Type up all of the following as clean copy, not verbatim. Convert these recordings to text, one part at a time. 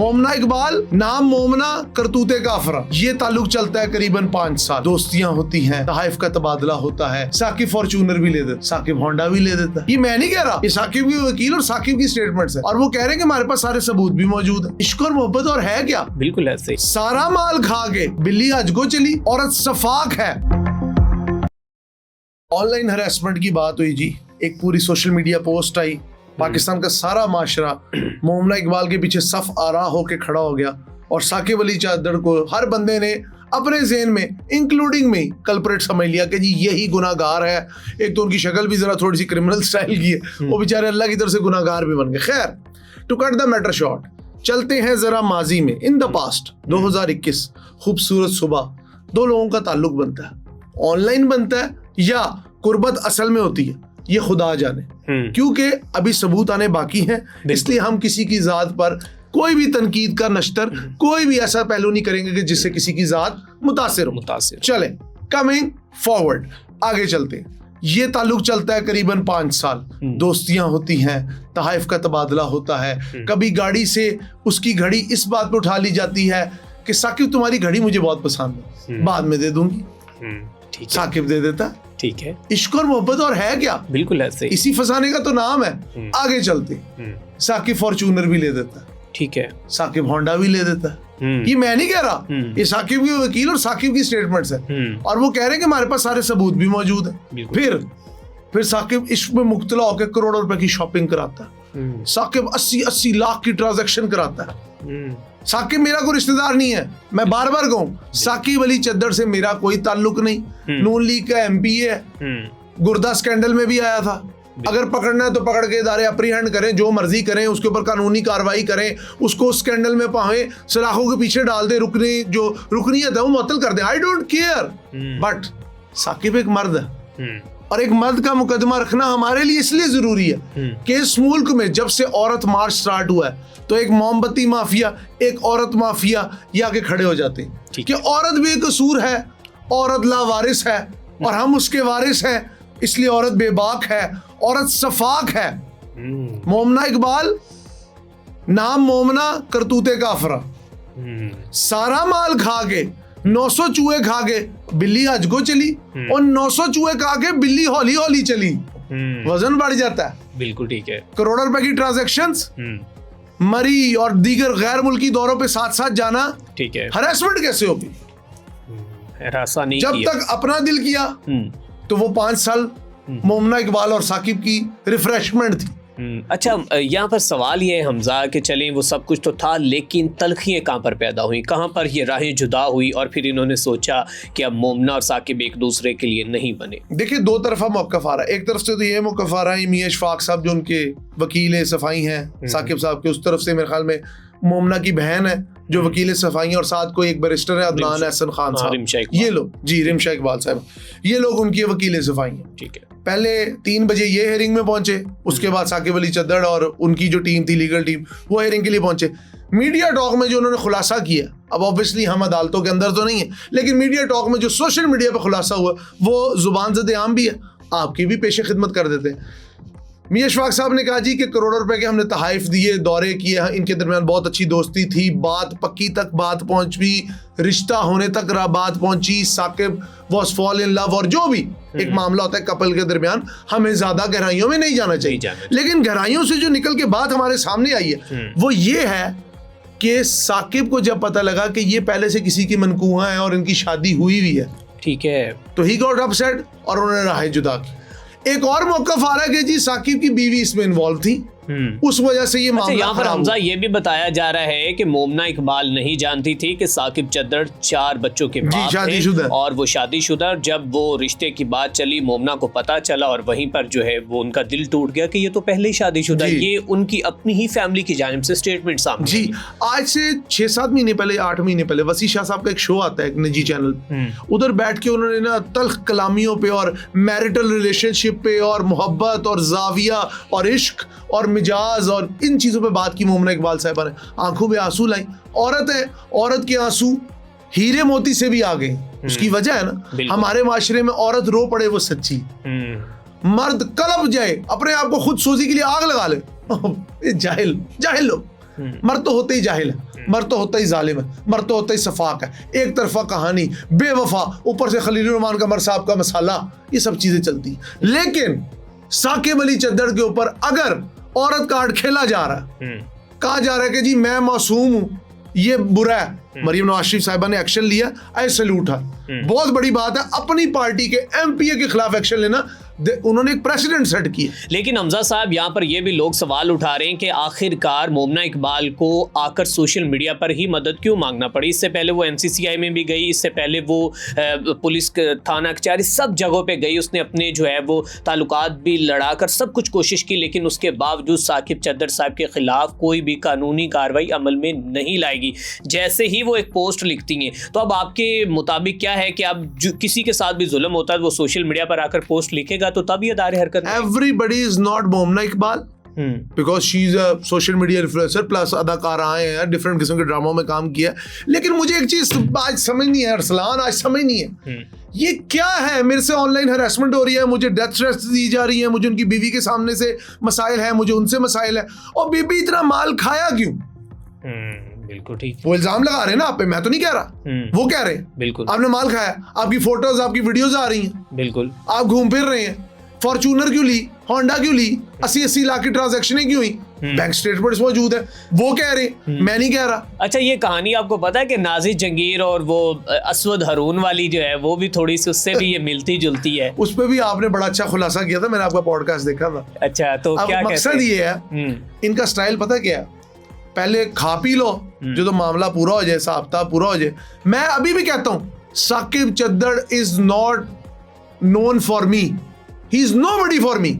मोमना इकबाल, नाम मोमना, करतूते काफरा। ये ताल्लुक चलता है करीबन 5 साल। दोस्तियां होती हैं, तहाइफ का तबादला होता है। साकिब फॉर्च्यूनर भी ले देता, साकिब होंडा भी ले देता। ये मैं नहीं कह रहा, ये साकिब की वकील और साकिब की स्टेटमेंट्स है, और वो कह रहे हैं कि हमारे पास सारे सबूत भी मौजूद है। इश्क और मोहब्बत और है क्या? बिल्कुल ऐसे। सारा माल खा के बिल्ली हज को चली, औरत सफाक है। ऑनलाइन हरासमेंट की बात हुई जी, एक पूरी सोशल मीडिया पोस्ट आई, पाकिस्तान का सारा माशरा मोमना इकबाल के पीछे सफ आरा होके खड़ा हो गया, और साकिब अली चादर को हर बंदे ने अपने ज़हन में इंक्लूडिंग में कल्प्रेट समझ लिया कि जी यही गुनाहगार है। एक तो उनकी शक्ल भी जरा थोड़ी सी क्रिमिनल स्टाइल की है, वो बेचारे अल्लाह की तरफ से गुनाहगार भी बन गए। खैर, to cut the matter short, चलते हैं जरा माजी में। इन द पास्ट 2021 खूबसूरत सुबह, दो लोगों का ताल्लुक बनता है, ऑनलाइन बनता है या कुर्बत असल में होती है, ये खुदा जाने, क्योंकि अभी सबूत आने बाकी हैं। इसलिए हम किसी की जात पर कोई भी तनकीद का नश्तर, कोई भी ऐसा पहलू नहीं करेंगे कि जिससे किसी की जात मुतासिर हो। चले, कमिंग फॉरवर्ड, आगे चलते हैं। ये ताल्लुक चलता है करीबन 5 साल। दोस्तियां होती हैं, तहाइफ का तबादला होता है। कभी गाड़ी से उसकी घड़ी इस बात पे उठा ली जाती है कि साकिब तुम्हारी घड़ी मुझे बहुत पसंद है, बाद में दे दूंगी, साकिब दे देता। ठीक है, इश्क और मोहब्बत और है क्या? बिल्कुल ऐसे। इसी फसाने का तो नाम है। आगे चलते, साकिब फॉर्च्यूनर भी ले देता, ठीक है, साकिब होंडा भी ले देता। ये मैं नहीं कह रहा, ये साकिब की वकील और साकिब की स्टेटमेंट्स है, और वो कह रहे हैं कि हमारे पास सारे सबूत भी मौजूद है। फिर साकिब इश्क में मुब्तला होकर करोड़ों रुपए की शॉपिंग कराता है। साकिब 80 लाख की ट्रांजैक्शन कराता है। साकिब मेरा कोई रिश्तेदार नहीं है, मैं बार बार कहूं, साकिब अली चद्दर से मेरा कोई ताल्लुक नहीं। नून लीग का MP है, गुर्दा स्कैंडल में भी आया था। अगर पकड़ना है तो पकड़ के इदारे अप्रीहेंड करें, जो मर्जी करें, उसके ऊपर कानूनी कार्रवाई करें, उसको स्कैंडल में पाए, सलाखों के पीछे डाल दे, रुकनीयत है वो मुअत्तल कर दे, I don't care. But Saqib एक मर्द है, और एक मर्द का मुकदमा रखना हमारे लिए इसलिए जरूरी है कि इस मुल्क में जब से औरत मार्च स्टार्ट हुआ है, तो एक मोमबत्ती माफिया, एक औरत माफिया ये आके खड़े हो जाते हैं कि औरत भी एक कसूर है, औरत लावारिस है और हम उसके वारिस हैं, इसलिए औरत बेबाक है, औरत सफाक है। मोमना इकबाल, नाम मोमना, करतूते काफरा। सारा माल खा के 900 चूहे खा के बिल्ली हज को चली, और 900 चूहे खा के बिल्ली हौली हौली चली। वजन बढ़ जाता है। बिल्कुल ठीक है। करोड़ों रुपए की ट्रांजैक्शंस, मरी और दीगर गैर मुल्की दौरों पे साथ साथ जाना, ठीक है। हरासमेंट कैसे होगी? जब तक अपना दिल किया तो वो 5 साल मोमना इकबाल और साकिब की रिफ्रेशमेंट थी। अच्छा, यहाँ पर सवाल ये है हमजा कि चलें वो सब कुछ तो था, लेकिन तलखियाँ कहाँ पर पैदा हुई, कहाँ पर ये राहें जुदा हुई, और फिर इन्होंने सोचा कि अब मोमना और साकिब एक दूसरे के लिए नहीं बने। देखिए, दो तरफा मौक़िफ़ आ रहा है। एक तरफ से तो ये मौक़िफ़ आ रहा है मियां इशफाक साहब जो उनके वकील सफाई हैं साकिब साहब के, उस तरफ से मेरे ख्याल में मोमना की बहन है जो वकील सफाई है, और साथ को एक बैरिस्टर है अदनान एहसन खान साहब, ये लोग जी रिमशा इकबाल साहब, ये लोग उनकी वकील सफाई हैं। ठीक है, पहले 3 बजे ये हेयरिंग में पहुंचे, उसके बाद साकिब अली चद्दर और उनकी जो टीम थी लीगल टीम, वो हेयरिंग के लिए पहुंचे। मीडिया टॉक में जो उन्होंने खुलासा किया, अब ऑब्वियसली हम अदालतों के अंदर तो नहीं है, लेकिन मीडिया टॉक में जो सोशल मीडिया पर खुलासा हुआ वो जुबान ज़द आम भी है, आपकी भी पेश खिदमत कर देते हैं। मियां इशफाक साहब ने कहा जी कि करोड़ों रुपए के हमने तहाइफ दिए, दौरे किए, इनके दरमियान बहुत अच्छी दोस्ती थी, बात पक्की तक बात पहुंची, रिश्ता होने तक बात पहुंची, Saqib was fall in love, और जो भी एक मामला होता है कपल के दरमियान, हमें ज्यादा गहराइयों में नहीं जाना चाहिए। लेकिन गहराइयों से जो निकल के बात हमारे सामने आई है वो ये है कि साकिब को जब पता लगा कि ये पहले से किसी की मनकूहा है और इनकी शादी हुई हुई है, ठीक है, तो ही गॉट अपसेट और उन्होंने राहें जुदा की। एक और मौक़िफ़ आ रहा है कि जी साकिब की बीवी इसमें इन्वॉल्व थी, उस वजह से ये मामला। यहाँ पर हमजा ये भी बताया जा रहा है कि मोमना इकबाल नहीं जानती थी कि साकिब चद्दर 4 बच्चों के बाप थे और वो शादीशुदा। जब वो रिश्ते की बात चली, मोमना को पता चला और वहीं पर जो है वो उनका दिल टूट गया कि ये तो पहले ही शादीशुदा। ये उनकी अपनी ही फैमिली की जानिब से स्टेटमेंट सामने जी। आज से 6-7 महीने पहले, 8 महीने पहले वसी शाह साहब का एक शो आता है, एक निजी चैनल, उधर बैठ के उन्होंने ना तल्ख कलामियों पे और मैरिटल रिलेशनशिप पे और मोहब्बत और जाविया और इश्क और मिजाज और इन चीजों पे बात की। मोमना इकबाल साहिबा ने आंखों में आंसू लाई। औरत है, औरत के आंसू हीरे मोती से भी आ गए। उसकी वजह है ना, हमारे माशरे में औरत रो पड़े वो सच्ची, मर्द कलप जाए, अपने आप को खुद सोजी के लिए आग लगा ले, जाहिल जाहिल लोग। मर्द तो होते ही जाहिल है, मर्द तो होता ही जालिम है, मर्द तो होता ही सफाक है, एक तरफा कहानी, बेवफा, ऊपर से खलील रहमान कमर साहब का मसाला, ये सब चीजें चलती। लेकिन साकिब अली चद्दड़ के ऊपर अगर औरत कार्ड खेला जा रहा है, कहा जा रहा है कि जी मैं मासूम हूं, ये बुरा है, मरियम नवाज शरीफ साहिबा ने एक्शन लिया, आई सैल्यूट है, बहुत बड़ी बात है। अपनी पार्टी के एमपीए के खिलाफ एक्शन लेना, उन्होंने एक प्रेसिडेंट सेट किया। लेकिन हमजा साहब यहाँ पर ये भी लोग सवाल उठा रहे हैं कि आखिरकार मोमना इकबाल को आकर सोशल मीडिया पर ही मदद क्यों मांगना पड़ी? इससे पहले वो एमसीसीआई में भी गई, इससे पहले वो पुलिस थाना कचहरी सब जगहों पे गई, उसने अपने जो है वो ताल्लुकात भी लड़ाकर सब कुछ कोशिश की, लेकिन उसके बावजूद साकिब चद्दड़ साहब के खिलाफ कोई भी कानूनी कार्रवाई अमल में नहीं लाएगी। जैसे ही वो एक पोस्ट लिखती हैं, तो अब आपके मुताबिक क्या है कि अब किसी के साथ भी जुल्म होता है वो सोशल मीडिया पर आकर पोस्ट लिखेगा तो तब ये दायरे हरकत। Everybody is not मोमना Iqbal, because she is a social media influencer, plus अदाकार आए हैं, डिफरेंट किस्म के ड्रामों में काम किया। लेकिन मुझे एक चीज आज समझ नहीं है अरसलान, आज समझ नहीं है ये क्या है। मेरे से ऑनलाइन हरासमेंट हो रही है, मुझे डेथ थ्रेट्स दी जा रही है, मुझे उनकी बीवी के सामने से मसाइल है, मुझे उनसे मसाइल है, और बीबी इतना माल खाया क्यों? बिल्कुल ठीक, वो इल्जाम लगा रहे हैं ना आप पे, मैं तो नहीं कह रहा, वो कह रहे हैं बिल्कुल आपने माल खाया, आपकी फोटोज आपकी वीडियोज आ रही हैं, बिल्कुल आप घूम फिर रहे हैं, फॉर्च्यूनर क्यों ली, होंडा क्यों ली, 80-80 लाख की ट्रांजैक्शनें क्यों हुई, बैंक स्टेटमेंट्स मौजूद है, वो कह रहे, मैं नहीं कह रहा। अच्छा, ये कहानी आपको पता है कि नाज़िर जंगीर और वो असवद हारून वाली जो है वो भी थोड़ी सी उससे भी ये मिलती जुलती है। उस पे भी आपने बड़ा अच्छा खुलासा किया था, मैंने आपका पॉडकास्ट देखा था। अच्छा, तो क्या मकसद ये है, इनका स्टाइल पता क्या है, पहले खा पी लो जो तो मामला पूरा हो जाए, साफ्ता पूरा हो जाए। मैं अभी भी कहता हूँ Saqib Chaddar is not known for me, he is nobody for me.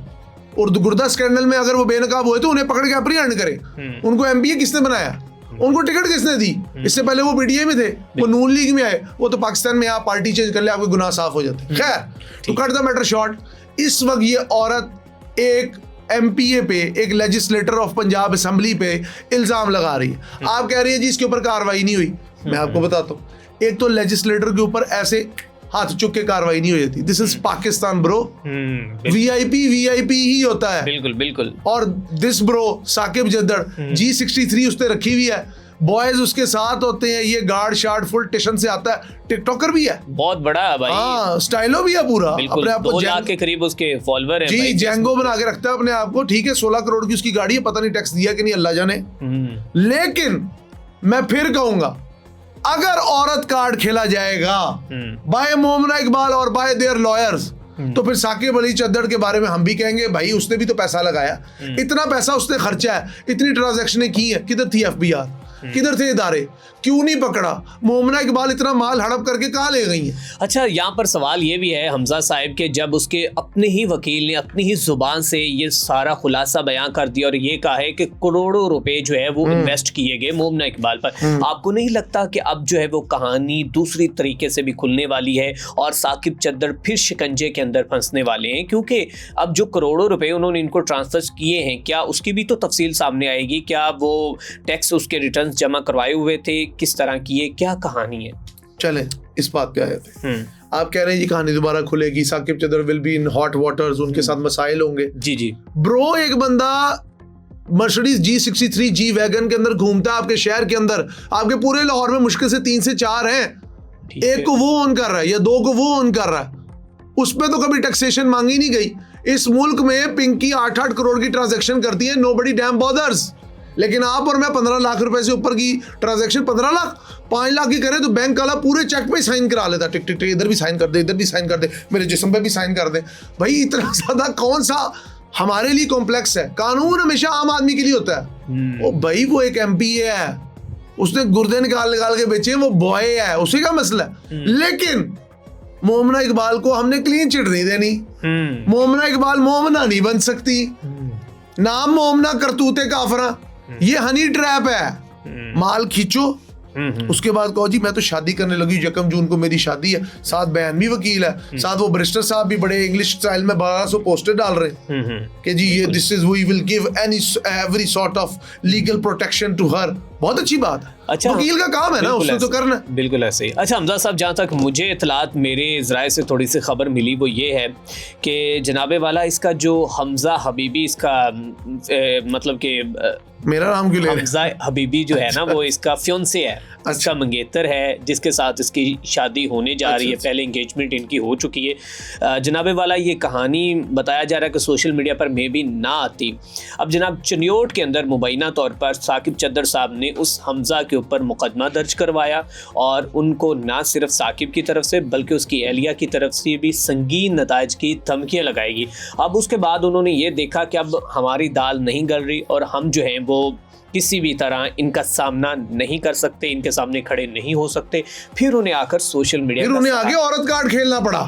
और गुर्दा स्कैंडल में अगर वो बेनकाब हुए तो उन्हें पकड़ के अप्रीहेंड करें। उनको एमपीए किसने बनाया, उनको टिकट किसने दी? इससे पहले वो पीटीआई में थे, वो नून लीग में आए, वो तो पाकिस्तान में आप पार्टी चेंज कर ले आपके गुनाह साफ हो जाते। खैर, तो कट द मैटर शॉर्ट, इस वक्त ये औरत एक एमपीए पे, एक लेजिस्लेटर ऑफ पंजाब असेंबली पे इल्जाम लगा रही है। आप कह रही है जी इसके ऊपर कार्रवाई नहीं हुई। मैं आपको बताता हूँ, एक तो लेजिस्लेटर के ऊपर ऐसे हाथ चुक के कार्रवाई नहीं हो जाती। This is Pakistan bro, VIP ही होता है। बिल्कुल बिल्कुल। और दिस ब्रो साकिब चद्दड़ G63 उसने रखी हुई है, बॉयज उसके साथ होते हैं, ये गार्ड शार्ड फुल टेशन से आता है, टिकटॉकर भी है, बहुत बड़ा है भाई, हाँ स्टाइलो भी है पूरा, अपने आप को 2 लाख के करीब उसके फॉलोअर हैं जी, जेंगो बना के रखता है अपने आप को। ठीक है, 16 करोड़ की उसकी गाड़ी है, पता नहीं टैक्स दिया कि नहीं अल्लाह जाने। लेकिन मैं फिर कहूंगा, अगर औरत कार्ड खेला जाएगा बाय मोमना इकबाल और बाय देयर लॉयर्स, तो फिर साकिब अली चद्दड़ के बारे में हम भी कहेंगे भाई उसने भी तो पैसा लगाया, इतना पैसा उसने खर्चा है, इतनी ट्रांजैक्शनें की है, किधर थी एफबीआर, किधर थे इदारे, क्यों नहीं पकड़ा? मोमना इकबाल इतना माल हड़प करके कहाँ ले गई है? अच्छा, यहाँ पर सवाल ये भी है हमजा साहब के, जब उसके अपने ही वकील ने अपनी ही जुबान से ये सारा खुलासा बयां कर दिया और ये कहा है कि करोड़ों रुपए जो है वो इन्वेस्ट किए गए मोमना इकबाल पर, आपको नहीं लगता कि अब जो है वो कहानी दूसरी तरीके से भी खुलने वाली है और साकिब चद्दड़ फिर शिकंजे के अंदर फंसने वाले हैं? क्योंकि अब जो करोड़ों रुपए उन्होंने इनको ट्रांसफर किए हैं, क्या उसकी भी तो तफसील सामने आएगी? क्या वो टैक्स उसके रिटर्न जमा करवाए हुए थे, किस तरह की ये क्या कहानी है? चले इस बात पे आए थे। आप कह रहे हैं ये कहानी दोबारा खुलेगी, Saqib Chaddar will be in hot waters, उनके साथ मसाइल होंगे। जी जी ब्रो, एक बंदा मर्सिडीज G63 जी वैगन के अंदर घूमता है आपके शहर के अंदर, आपके पूरे लाहौर में मुश्किल से 3 से 4 हैं, एक को वो ओन कर रहा है या 2 को वो ओन कर रहा है, उस पर तो कभी टैक्सेशन मांगी नहीं गई। इस मुल्क में पिंकी 8-8 करोड़ की ट्रांजैक्शन करती है, नोबडी डैम बॉदर्स। लेकिन आप और मैं 15 लाख रुपए से ऊपर की ट्रांजैक्शन, 15 लाख 5 लाख की करें तो बैंक वाला पूरे चेक पे साइन करा लेता, टिक टिक टिक, इधर भी साइन कर दे, इधर भी साइन कर दे, मेरे जिस्म पे भी साइन कर दे। भाई इतना ज्यादा कौन सा हमारे लिए कॉम्प्लेक्स है? कानून हमेशा आम आदमी के लिए होता है। ओ भाई, वो एक एमपीए है, उसने गुर्दे निकाल के बेचे, वो बॉय है, उसी का मसला है। लेकिन मोमना इकबाल को हमने क्लीन चिट नहीं देनी। मोमना इकबाल मोमना नहीं बन सकती, नाम मोमना करतूते काफरा, ये हनी ट्रैप है। माल खींचो, उसके बाद कहो जी मैं तो शादी करने लगी, 1 जून को मेरी शादी है, साथ बहन भी वकील है, साथ वो बैरिस्टर साहब भी बड़े इंग्लिश स्टाइल में 1200 पोस्टर डाल रहे हैं कि जी ये this is we will give every sort of legal protection to her. बहुत अच्छी बात है, अच्छा वकील का काम है ना, उसको तो करना। बिल्कुल ऐसे ही। अच्छा हमजा साहब, जहाँ तक मुझे इतलात मेरे ज़राए से थोड़ी सी खबर मिली वो ये है कि जनाबे वाला इसका जो हमजा हबीबी इसका मतलब कि मेरा नाम क्यों ले रहे हैं? हमजा हबीबी जो है ना वो इसका फियोंसे है, इसका मंगेतर है जिसके साथ इसकी शादी होने जा रही है। पहले एंगेजमेंट इनकी हो चुकी है। जनाबे वाला ये कहानी बताया जा रहा है कि सोशल मीडिया पर मे भी ना आती। अब जनाब चनियोट के अंदर मुबैना तौर पर साकिब चद्दर साहब ने उस हमजा के ऊपर मुकदमा दर्ज करवाया और उनको ना सिर्फ साकिब की तरफ से बल्कि उसकी एहलिया की तरफ से भी संगीन नताइज की धमकियाँ लगाएगी। अब उसके बाद उन्होंने ये देखा कि अब हमारी दाल नहीं गल रही और हम जो हैं वो किसी भी तरह इनका सामना नहीं कर सकते, इनके सामने खड़े नहीं हो सकते। फिर उन्हें आकर सोशल मीडिया, फिर उन्हें आगे औरत कार्ड खेलना पड़ा।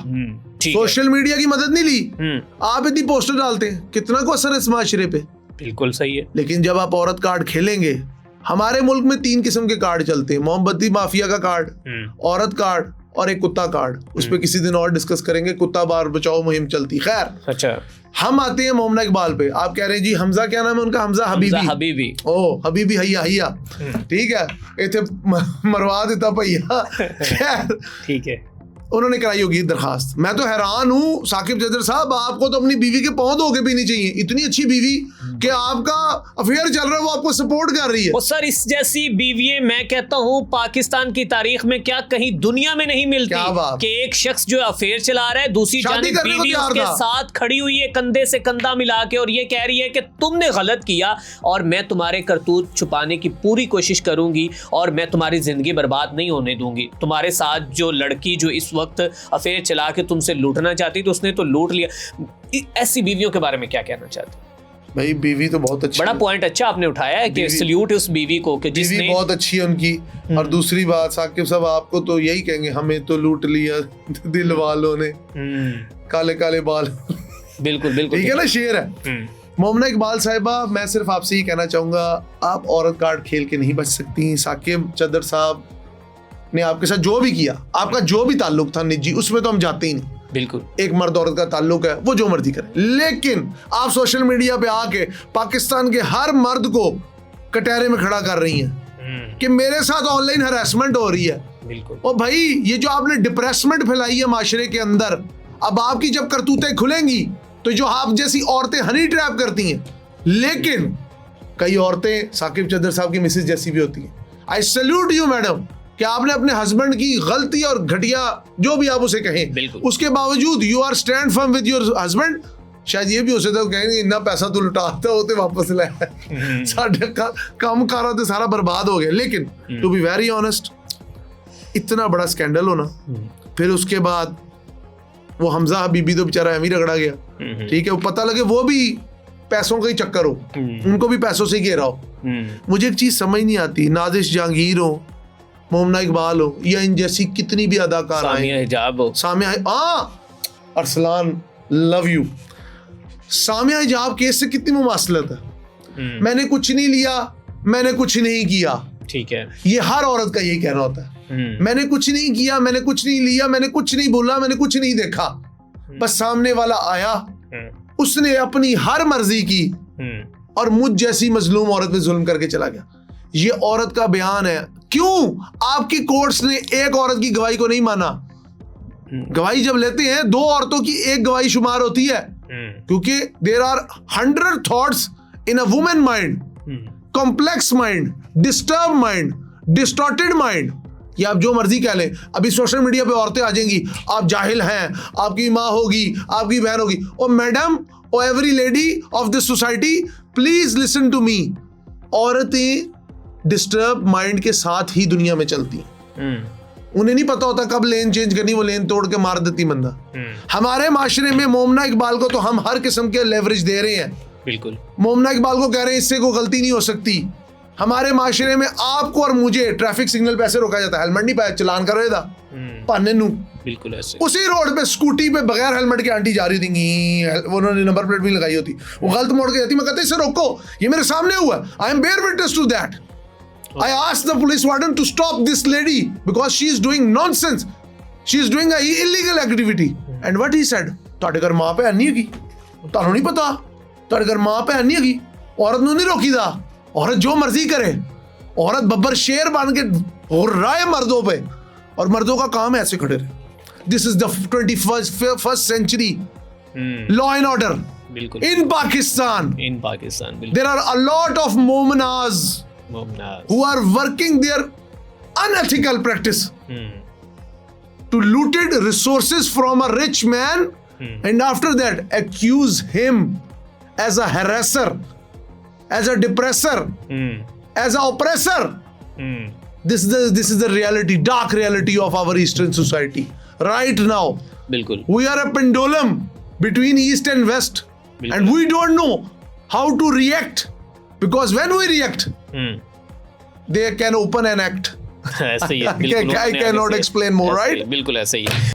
सोशल मीडिया की मदद नहीं ली। आप इतनी पोस्टर डालते हैं, कितना को असर है इस माशरे पे? बिल्कुल सही है। लेकिन जब आप औरत कार्ड खेलेंगे, हमारे मुल्क में 3 किस्म के कार्ड चलते हैं, मोहब्बती माफिया का कार्ड, औरत कार्ड और एक कुत्ता कार्ड। उस पर किसी दिन और डिस्कस करेंगे, कुत्ता बार बचाओ मुहिम चलती। खैर, अच्छा, हम आते हैं मोमना इकबाल पे। आप कह रहे हैं जी हमजा, क्या नाम है उनका? हमजा हबीबी। हबीबी, ओ हबीबी हैया हैया, ठीक है, इथे मरवा देता भैया। खैर, ठीक है, उन्होंने कराई होगी दरखास्त। मैं तो हैरान हूँ साकिब चद्दर साहब, आपको तो अपनी बीवी के पांव धो के पीनी चाहिए। इतनी अच्छी बीवी कि आपका अफेयर चल रहा है, वो आपको सपोर्ट कर रही है। वो सर, इस जैसी बीवी मैं कहता हूँ पाकिस्तान की तारीख में क्या कहीं दुनिया में नहीं मिलती कि एक शख्स जो अफेयर चला रहा है, दूसरी जानिब बीवी उसके साथ खड़ी हुई है कंधे से कंधा मिला के, और ये कह रही है कि तुमने गलत किया और मैं तुम्हारे करतूत छुपाने की पूरी कोशिश करूंगी और मैं तुम्हारी जिंदगी बर्बाद नहीं होने दूंगी। तुम्हारे साथ जो लड़की जो इस वक्त अफेयर चला के तुमसे लूटना चाहती तो उसने तो लूट लिया। ऐसी बीवियों के बारे में क्या कहना चाहते? भाई बीवी तो बहुत अच्छी, बड़ा पॉइंट अच्छा आपने उठाया है कि सल्यूट उस बीवी को कि जिसने बहुत अच्छी है उनकी। और दूसरी बात, साकिब साहब आपको तो यही कहेंगे, हमें तो लूट लिया दिल वालों ने, काले काले बाल। बिल्कुल बिल्कुल, ठीक है ना, शेर है। मोमना इकबाल साहिबा, मैं सिर्फ आपसे ही कहना चाहूंगा, आप औरत कार्ड खेल के नहीं बच सकती। साकिब चद्दर साहब ने आपके साथ जो भी किया, आपका जो भी ताल्लुक था निजी, उसमें तो हम जाते ही नहीं। बिल्कुल, एक मर्द औरत का ताल्लुक है, वो जो मर्जी करे। लेकिन आप सोशल मीडिया पे आके पाकिस्तान के हर मर्द को कटहरे में खड़ा कर रही हैं कि मेरे साथ ऑनलाइन हरासमेंट हो रही है। बिल्कुल। और भाई ये जो आपने डिप्रेसमेंट फैलाई है माशरे के अंदर, अब आपकी जब करतूतें खुलेंगी तो जो आप जैसी औरतें हनी ट्रैप करती हैं, लेकिन कई औरतें साकिब चद्दर साहब की मिसेज जैसी भी होती हैं। आई सैल्यूट यू मैडम कि आपने अपने हस्बैंड की गलती और घटिया जो भी आप उसे कहें, उसके बावजूद you are stand firm with your husband. शायद ये भी हो सकता है कहेंगे इतना पैसा तो लुटाता होते वापस लाया, साढ़े काम कर रहा था, सारा बर्बाद हो गया। लेकिन टू बी वेरी ऑनेस्ट, इतना बड़ा स्कैंडल होना, फिर उसके बाद वो हमजा हबीबी तो बेचारा एम ही रगड़ा गया। ठीक है, वो पता लगे वो भी पैसों का ही चक्कर हो, उनको भी पैसों से घेरा हो। मुझे एक चीज समझ नहीं आती, नाजिश जहांगीर हो, मोमना इकबाल हो, या इन जैसी कितनी भी अदाकार सामिया हिजाब हो, अरसलान लव यू, सामिया हिजाब केस से कितनी मुमासलत है। मैंने कुछ नहीं लिया, मैंने कुछ नहीं किया। ठीक है, ये हर औरत का यही कहना होता है, मैंने कुछ नहीं किया, मैंने कुछ नहीं लिया, मैंने कुछ नहीं बोला, मैंने कुछ नहीं देखा। बस सामने वाला आया, उसने अपनी हर मर्जी की और मुझ जैसी मजलूम औरत पे जुल्म करके चला गया। ये औरत का बयान है। क्यों आपकी कोर्ट्स ने एक औरत की गवाही को नहीं माना? गवाही जब लेते हैं, 2 औरतों की एक गवाही शुमार होती है, क्योंकि there are 100 thoughts in a women mind, complex mind, disturb mind, distorted mind. ये आप जो मर्जी कह लें, अभी सोशल मीडिया पे औरतें आ जाएंगी, आप जाहिल हैं, आपकी माँ होगी, आपकी बहन होगी। O madam, O every lady of this society, please listen to me. औरतें डिस्टर्ब माइंड के साथ ही दुनिया में चलती हैं। उन्हें नहीं पता होता कब लेन चेंज करनी, वो लेन तोड़ के मार देती बंदा। हमारे माशरे में मोमना इकबाल को तो हम हर किस्म के लेवरेज दे रहे हैं। बिल्कुल, मोमना इकबाल को कह रहे हैं इससे कोई गलती नहीं हो सकती। हमारे माशरे में आपको और मुझे ट्रैफिक सिग्नल पे ऐसे रोका जाता है, हेलमेट नहीं पाया चलान कर रहे था पाने नू। बिल्कुल ऐसे। उसी रोड पे स्कूटी पे बगैर हेलमेट के आंटी जा रही थी, वो उन्होंने नंबर प्लेट भी लगाई होती, वो गलत मोड़ के जाती, मैं कहता इसे रोको, ये मेरे सामने हुआ, I am bear witness to that. I asked the police warden to stop this lady because she is doing nonsense. She is doing a illegal activity. And what he said? ਤੁਹਾਡੇ ਘਰ ਮਾਂ ਭੈਣ ਨਹੀਂ ਹੈਗੀ, ਤੁਹਾਨੂੰ ਨਹੀਂ ਪਤਾ ਤੁਹਾਡੇ ਘਰ ਮਾਂ ਭੈਣ ਨਹੀਂ ਹੈਗੀ। औरत ਨੂੰ नहीं रोकीदा, औरत जो मर्जी करे, औरत बब्बर शेर बन के हो रहा है मर्दों पे, और मर्दों का काम है ऐसे खड़े रहे। This is the 21st century law and order. बिल्कुल in Pakistan. इन पाकिस्तान बिल्कुल There are a lot of Momnas Mumtaz who are working their unethical practice to looted resources from a rich man and after that accuse him as a harasser, as a depressor, as a oppressor. This is the reality, dark reality of our Eastern society right now. बिल्कुल We are a pendulum between East and West, and we don't know how to react, because when we react, they can open an act. ऐसे ही है, बिल्कुल I cannot explain more, right? बिल्कुल ऐसे ही है।